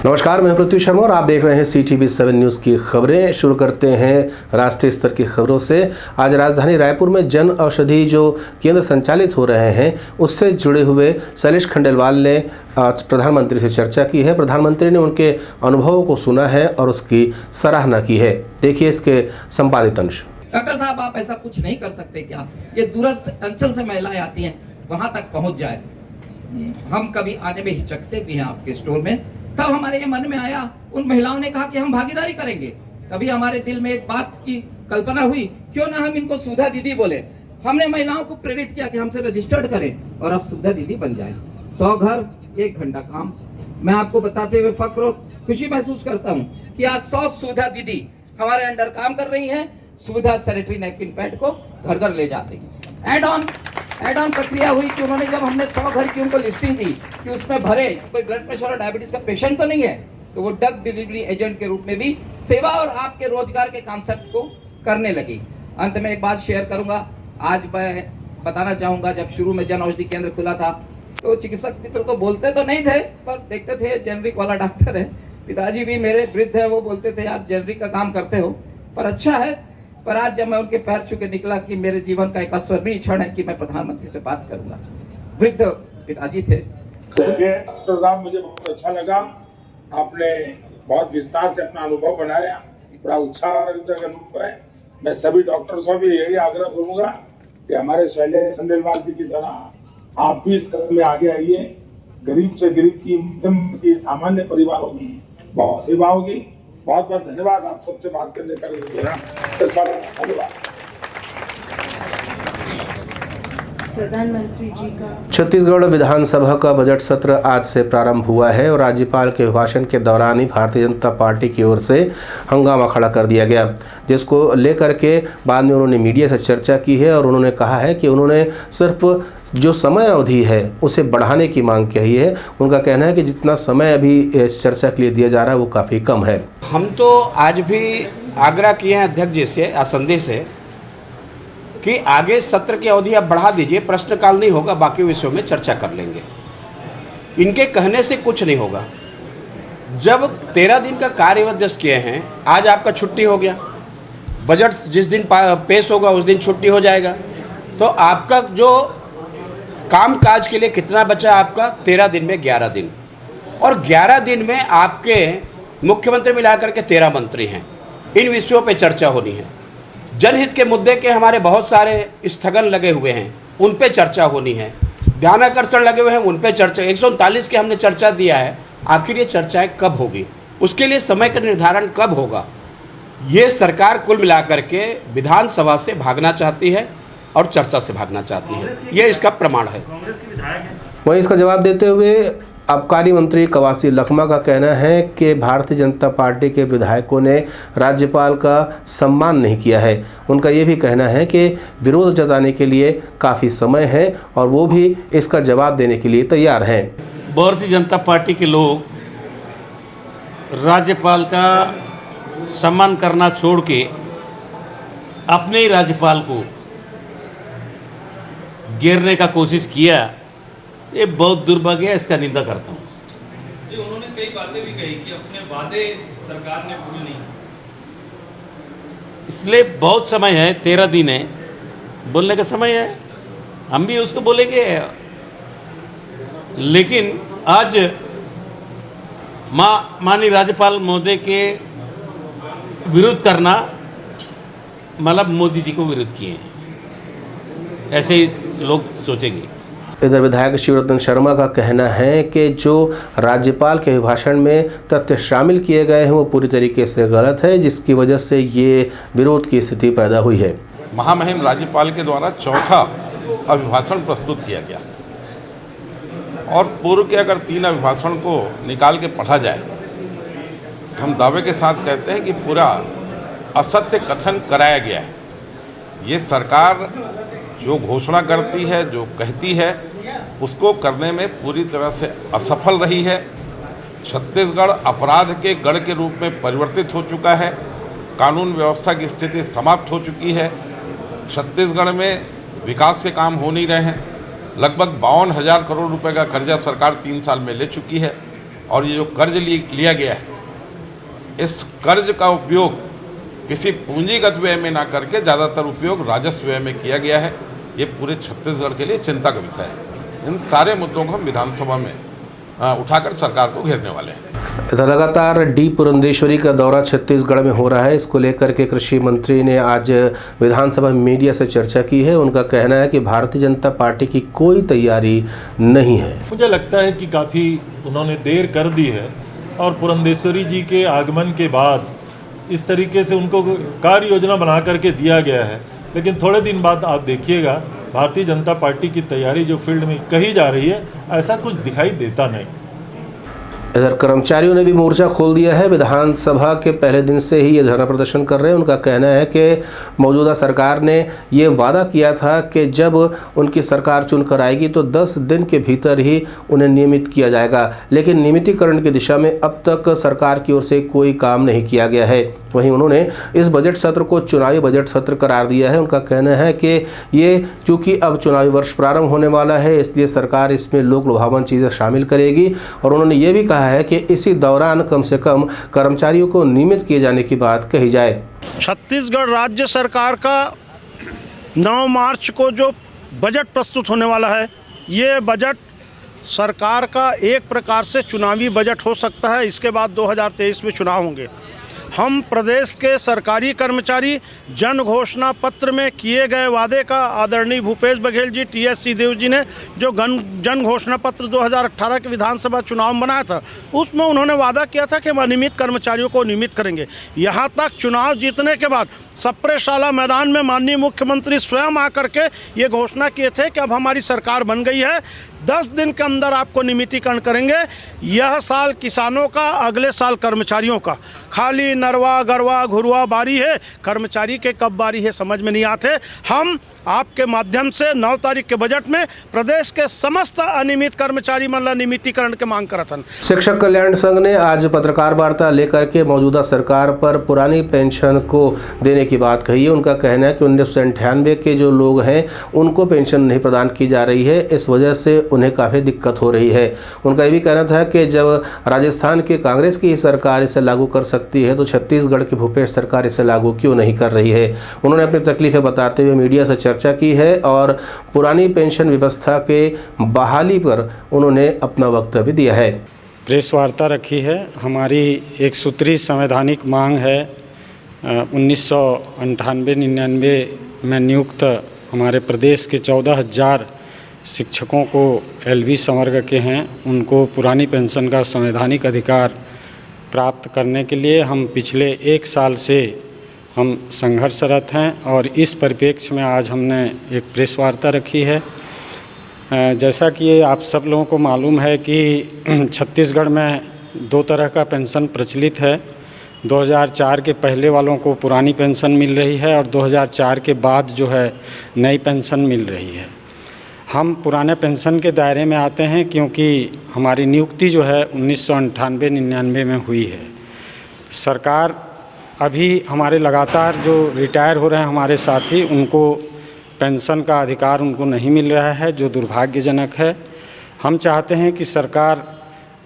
नमस्कार, मैं पृथ्वी शर्मा और आप देख रहे हैं CTV7 न्यूज़ की खबरें। शुरू करते हैं राष्ट्रीय स्तर की खबरों से। आज राजधानी रायपुर में जन औषधि जो केंद्र संचालित हो रहे हैं उससे जुड़े हुए शैलेश खंडेलवाल ने आज प्रधानमंत्री से चर्चा की है। प्रधानमंत्री ने उनके अनुभवों को सुना है और उसकी सराहना की है। देखिए इसके संपादित अंश। डॉक्टर साहब, आप ऐसा कुछ नहीं कर सकते क्या? ये दूरस्थ अंचल से महिलाएं आती हैं, वहां तक पहुंच जाए। हम कभी आने में हिचकते भी हैं आपके स्टोर में, तब हमारे ये मन में आया, उन महिलाओं ने कहा कि हम भागीदारी करेंगे। तभी हमारे दिल में एक बात की कल्पना हुई, क्यों ना हम इनको सुधा दीदी बोले। हमने महिलाओं को प्रेरित किया कि हमसे रजिस्टर्ड करें और अब सुधा दीदी बन जाए। 100 घर 1 घंटा काम। मैं आपको बताते हुए फक्र और खुशी महसूस करता हूँ कि आज 100 सुधा दीदी हमारे अंडर काम कर रही है। सुधा सैनिटरी नैपकिन पैड को घर घर ले जाते हैं। एड ऑन प्रक्रिया हुई कि उन्होंने, जब हमने 100 घर की उनको लिस्टिंग दी कि उसमें भरे कोई ब्लड प्रेशर और डायबिटीज का पेशेंट तो नहीं है, तो वो ड्रग डिलीवरी एजेंट के रूप में भी सेवा और आपके रोजगार के कॉन्सेप्ट को करने लगी। अंत में एक बात शेयर करूंगा। आज मैं बताना चाहूंगा, जब शुरू में जन औषधि केंद्र खुला था तो चिकित्सक मित्र तो बोलते तो नहीं थे, पर देखते थे जेनरिक वाला डॉक्टर है। पिताजी भी मेरे वृद्ध है, वो बोलते थे यार जेनरिक का काम करते हो, पर अच्छा है। पर आज जब मैं उनके पैर छू के निकला कि मेरे जीवन का एक अस्वर्णीय क्षण है कि मैं प्रधानमंत्री से बात करूंगा, वृद्ध पिताजी थे। डॉक्टर साहब, मुझे बहुत अच्छा लगा, आपने बहुत विस्तार से अपना अनुभव बनाया, बड़ा उत्साहवर्धक अनुभव है। मैं सभी डॉक्टरों से भी यही आग्रह करूंगा कि हमारे शैलेश खंडेलवाल जी की तरह आप भी इस कदम में आगे आइए। गरीब से गरीब की, मध्यम की, सामान्य परिवारों की बहुत सेवा होगी। बहुत बहुत धन्यवाद आप सबसे बात करने का। धन्यवाद। प्रधानमंत्री जी का छत्तीसगढ़ विधानसभा का बजट सत्र आज से प्रारंभ हुआ है और राज्यपाल के अभिभाषण के दौरान ही भारतीय जनता पार्टी की ओर से हंगामा खड़ा कर दिया गया, जिसको लेकर के बाद में उन्होंने मीडिया से चर्चा की है और उन्होंने कहा है कि उन्होंने सिर्फ जो समय अवधि है उसे बढ़ाने की मांग की है। उनका कहना है कि जितना समय अभी इस चर्चा के लिए दिया जा रहा है वो काफ़ी कम है। हम तो आज भी आग्रह किए हैं अध्यक्ष जी से, आसंदी से, कि आगे सत्र की अवधि आप बढ़ा दीजिए, प्रश्नकाल नहीं होगा, बाकी विषयों में चर्चा कर लेंगे। इनके कहने से कुछ नहीं होगा। जब 13 दिन का कार्यवध्य किए हैं, आज आपका छुट्टी हो गया, बजट जिस दिन पेश होगा उस दिन छुट्टी हो जाएगा, तो आपका जो काम काज के लिए कितना बचा आपका? 13 दिन में 11 दिन, और 11 दिन में आपके मुख्यमंत्री मिलाकर के 13 मंत्री हैं। इन विषयों पे चर्चा होनी है। जनहित के मुद्दे के हमारे बहुत सारे स्थगन लगे हुए हैं, उन पे चर्चा होनी है। ध्यानाकर्षण लगे हुए हैं, उन पे चर्चा। 139 के हमने चर्चा दिया है, आखिर ये चर्चाएं कब होगी, उसके लिए समय का निर्धारण कब होगा? ये सरकार कुल मिलाकर के विधानसभा से भागना चाहती है और चर्चा से भागना चाहती है, ये इसका प्रमाण है। वहीं इसका जवाब देते हुए आबकारी मंत्री कवासी लखमा का कहना है कि भारतीय जनता पार्टी के विधायकों ने राज्यपाल का सम्मान नहीं किया है। उनका ये भी कहना है कि विरोध जताने के लिए काफ़ी समय है और वो भी इसका जवाब देने के लिए तैयार हैं। भारतीय जनता पार्टी के लोग राज्यपाल का सम्मान करना छोड़ के अपने ही राज्यपाल को गिरने का कोशिश किया, ये बहुत दुर्भाग्य है, इसका निंदा करता हूँ। उन्होंने कई बातें भी कही कि अपने वादे सरकार ने पूरे नहीं, इसलिए बहुत समय है, 13 दिन है, बोलने का समय है, हम भी उसको बोलेंगे। लेकिन आज माननीय राज्यपाल महोदय के विरोध करना मतलब मोदी जी को विरोध किए हैं, ऐसे ही लोग सोचेंगे। इधर विधायक शिवरतन शर्मा का कहना है कि जो राज्यपाल के अभिभाषण में तथ्य शामिल किए गए हैं वो पूरी तरीके से गलत है, जिसकी वजह से ये विरोध की स्थिति पैदा हुई है। महामहिम राज्यपाल के द्वारा चौथा अभिभाषण प्रस्तुत किया गया और पूर्व के अगर 3 अभिभाषण को निकाल के पढ़ा जाए, हम दावे के साथ कहते हैं कि पूरा असत्य कथन कराया गया है। ये सरकार जो घोषणा करती है, जो कहती है, उसको करने में पूरी तरह से असफल रही है। छत्तीसगढ़ अपराध के गढ़ के रूप में परिवर्तित हो चुका है। कानून व्यवस्था की स्थिति समाप्त हो चुकी है। छत्तीसगढ़ में विकास के काम हो नहीं रहे हैं। लगभग 52,000 करोड़ रुपए का कर्जा सरकार 3 साल में ले चुकी है। और ये जो कर्ज लिया गया है, इस कर्ज का उपयोग किसी पूंजीगत व्यय में ना करके ज़्यादातर उपयोग राजस्व व्यय में किया गया है। ये पूरे छत्तीसगढ़ के लिए चिंता का विषय है। इन सारे मुद्दों को हम विधानसभा में उठाकर सरकार को घेरने वाले हैं। इधर लगातार डी पुरंदेश्वरी का दौरा छत्तीसगढ़ में हो रहा है। इसको लेकर के कृषि मंत्री ने आज विधानसभा में मीडिया से चर्चा की है। उनका कहना है कि भारतीय जनता पार्टी की कोई तैयारी नहीं है। मुझे लगता है कि काफ़ी उन्होंने देर कर दी है और पुरंदेश्वरी जी के आगमन के बाद इस तरीके से उनको कार्य योजना बना करके दिया गया है, लेकिन थोड़े दिन बाद आप देखिएगा भारतीय जनता पार्टी की तैयारी जो फील्ड में कही जा रही है, ऐसा कुछ दिखाई देता नहीं। इधर कर्मचारियों ने भी मोर्चा खोल दिया है। विधानसभा के पहले दिन से ही ये धरना प्रदर्शन कर रहे हैं। उनका कहना है कि मौजूदा सरकार ने ये वादा किया था कि जब उनकी सरकार चुनकर आएगी तो 10 दिन के भीतर ही उन्हें नियमित किया जाएगा, लेकिन नियमितीकरण की दिशा में अब तक सरकार की ओर से कोई काम नहीं किया गया है। वहीं उन्होंने इस बजट सत्र को चुनावी बजट सत्र करार दिया है। उनका कहना है कि ये चूँकि अब चुनावी वर्ष प्रारंभ होने वाला है, इसलिए सरकार इसमें लोक लुभावन चीज़ें शामिल करेगी। और उन्होंने ये भी कहा है कि इसी दौरान कम से कम कर्मचारियों को नियमित किए जाने की बात कही जाए। छत्तीसगढ़ राज्य सरकार का 9 मार्च को जो बजट प्रस्तुत होने वाला है, ये बजट सरकार का एक प्रकार से चुनावी बजट हो सकता है। इसके बाद 2023 में चुनाव होंगे। हम प्रदेश के सरकारी कर्मचारी जन घोषणा पत्र में किए गए वादे का आदरणीय भूपेश बघेल जी, TS सिंहदेव जी ने जो जन घोषणा पत्र 2018 के विधानसभा चुनाव में बनाया था, उसमें उन्होंने वादा किया था कि हम अनियमित कर्मचारियों को नियमित करेंगे। यहाँ तक चुनाव जीतने के बाद सप्रेशाला मैदान में माननीय मुख्यमंत्री स्वयं आकर के ये घोषणा किए थे कि अब हमारी सरकार बन गई है, 10 दिन के अंदर आपको नियमितीकरण करेंगे। यह साल किसानों का, अगले साल कर्मचारियों का। खाली नरवा गरवा घुरवा बारी है, कर्मचारी के कब बारी है समझ में नहीं आते। हम आपके माध्यम से 9 तारीख के बजट में प्रदेश के समस्त अनियमित कर्मचारी मतलब नियमितीकरण के मांग करत हन। शिक्षक कल्याण संघ ने आज पत्रकार वार्ता लेकर के मौजूदा सरकार पर पुरानी पेंशन को देने की बात कही है। उनका कहना है कि 1998 के जो लोग हैं उनको पेंशन नहीं प्रदान की जा रही है, इस वजह से उन्हें काफ़ी दिक्कत हो रही है। उनका ये भी कहना था कि जब राजस्थान की कांग्रेस की सरकार इसे लागू कर सकती है तो छत्तीसगढ़ की भूपेश सरकार इसे लागू क्यों नहीं कर रही है। उन्होंने अपनी तकलीफें बताते हुए मीडिया से चर्चा की है और पुरानी पेंशन व्यवस्था के बहाली पर उन्होंने अपना वक्तव्य दिया है। प्रेस वार्ता रखी है। हमारी एक सूत्री संवैधानिक मांग है 1998-99 में नियुक्त हमारे प्रदेश के 14,000 शिक्षकों को LV संवर्ग के हैं, उनको पुरानी पेंशन का संवैधानिक अधिकार प्राप्त करने के लिए हम पिछले 1 साल से हम संघर्षरत हैं और इस परिप्रेक्ष्य में आज हमने एक प्रेस वार्ता रखी है। जैसा कि आप सब लोगों को मालूम है कि छत्तीसगढ़ में 2 तरह का पेंशन प्रचलित है। 2004 के पहले वालों को पुरानी पेंशन मिल रही है और 2004 के बाद जो है नई पेंशन मिल रही है। हम पुराने पेंशन के दायरे में आते हैं क्योंकि हमारी नियुक्ति जो है 1998-99 में हुई है। सरकार अभी हमारे लगातार जो रिटायर हो रहे हैं हमारे साथी, उनको पेंशन का अधिकार उनको नहीं मिल रहा है, जो दुर्भाग्यजनक है। हम चाहते हैं कि सरकार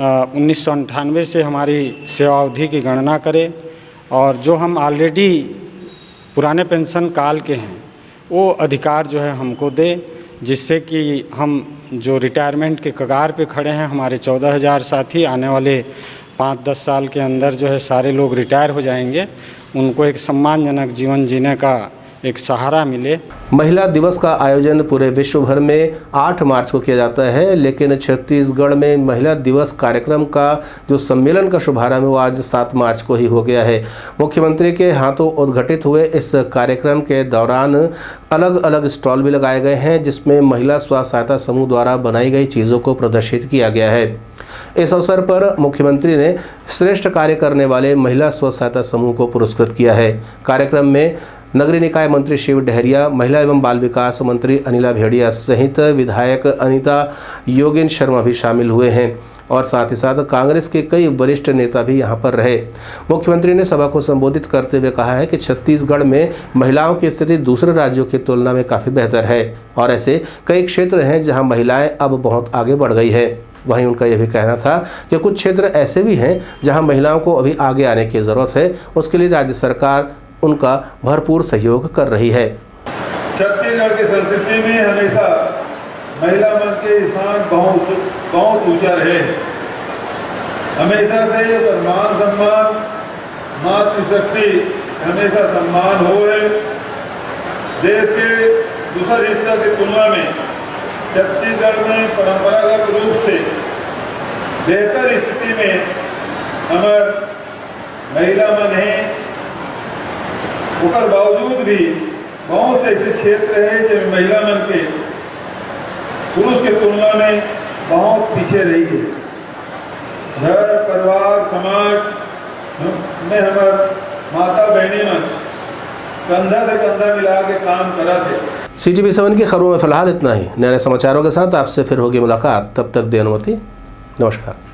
1998 से हमारी सेवावधि की गणना करे और जो हम ऑलरेडी पुराने पेंशन काल के हैं वो अधिकार जो है हमको दे, जिससे कि हम जो रिटायरमेंट के कगार पे खड़े हैं हमारे 14,000 साथी आने वाले 5-10 साल के अंदर जो है सारे लोग रिटायर हो जाएंगे, उनको एक सम्मानजनक जीवन जीने का एक सहारा मिले। महिला दिवस का आयोजन पूरे विश्व भर में 8 मार्च को किया जाता है, लेकिन छत्तीसगढ़ में महिला दिवस कार्यक्रम का जो सम्मेलन का शुभारंभ वो आज 7 मार्च को ही हो गया है। मुख्यमंत्री के हाथों उद्घाटित हुए इस कार्यक्रम के दौरान अलग अलग स्टॉल भी लगाए गए हैं, जिसमें महिला स्व सहायता समूह द्वारा बनाई गई चीज़ों को प्रदर्शित किया गया है। इस अवसर पर मुख्यमंत्री ने श्रेष्ठ कार्य करने वाले महिला स्व सहायता समूह को पुरस्कृत किया है। कार्यक्रम में नगरीय निकाय मंत्री शिव डहरिया, महिला एवं बाल विकास मंत्री अनिला भेड़िया सहित विधायक अनीता योगेन शर्मा भी शामिल हुए हैं और साथ ही साथ कांग्रेस के कई वरिष्ठ नेता भी यहां पर रहे। मुख्यमंत्री ने सभा को संबोधित करते हुए कहा है कि छत्तीसगढ़ में महिलाओं की स्थिति दूसरे राज्यों की तुलना में काफ़ी बेहतर है और ऐसे कई क्षेत्र हैं जहां महिलाएं अब बहुत आगे बढ़ गई है। वहीं उनका यह भी कहना था कि कुछ क्षेत्र ऐसे भी हैं जहां महिलाओं को अभी आगे आने की ज़रूरत है, उसके लिए राज्य सरकार उनका भरपूर सहयोग कर रही है। छत्तीसगढ़ की संस्कृति में हमेशा महिला मन के स्थान बहुत ऊंचा रहे। हमेशा से मान सम्मान, मातृशक्ति हमेशा सम्मान हो है। देश के दूसरे हिस्से की तुलना में छत्तीसगढ़ में परंपरागत रूप से बेहतर स्थिति में हमारे महिला मन है। उसके बावजूद भी बहुत से ऐसे क्षेत्र है जो महिला मन के पुरुष की तुलना में बहुत पीछे रही है। घर परिवार समाज में हमारे माता बहनी मन कंधा से कंधा मिला के काम करा थे। CTV7 की खबरों में फिलहाल इतना ही। नए समाचारों के साथ आपसे फिर होगी मुलाकात। तब तक दें अनुमति। नमस्कार।